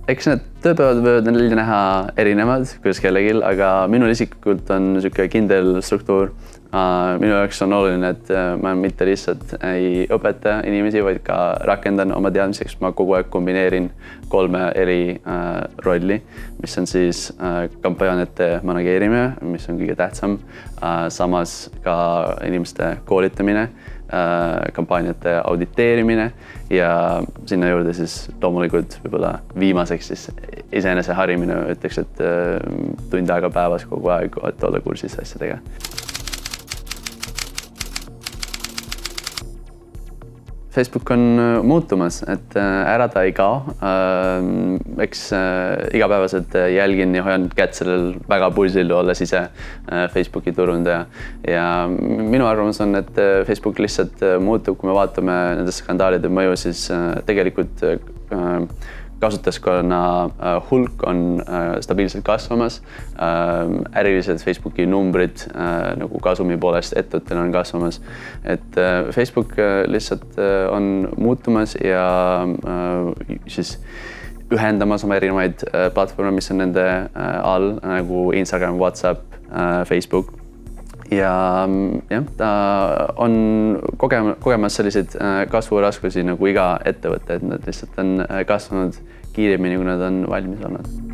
Eks need tööpäevad võivad neil näha erinevad, kuidas kellelgi, aga minul isiklikult on niisugune kindel struktuur. Minu jaoks on oluline, et ma mitte lihtsalt ei õpeta inimesi, vaid ka rakendan oma teadmiseks. Ma kogu aeg kombineerin 3 eri rolli, mis on siis kampaaniate manageerimine, mis on kõige tähtsam. Samas ka inimeste koolitamine, kampaaniate auditeerimine ja sinna juurde siis loomulikult võib-olla viimaseks siis iseenese harimine, ütleks, et tund aega päevas kogu aeg, et olla kursis asjadega. Facebook on muutumas, et ära ta ei kao. Eks igapäevaselt jälgin ja hoian kätt sellel väga pulsil, olles ise Facebooki turundaja. Ja minu arvamus on, et Facebook lihtsalt muutub, kui me vaatame nende skandaalide mõju, siis tegelikult kasutajaskonna hulk on stabiilselt kasvamas. Ärilised Facebooki numbrid nagu kasumi poolest ettevõttel on kasvamas. Et Facebook lihtsalt on muutumas ja siis ühendamas oma erinevaid platvorme, mis on nende all, nagu Instagram, WhatsApp, Facebook. Ja ta on kogemas selliseid kasvuraskusi nagu iga ettevõte, et nad lihtsalt on kasvanud kiiremini, kui nad on valmis olnud.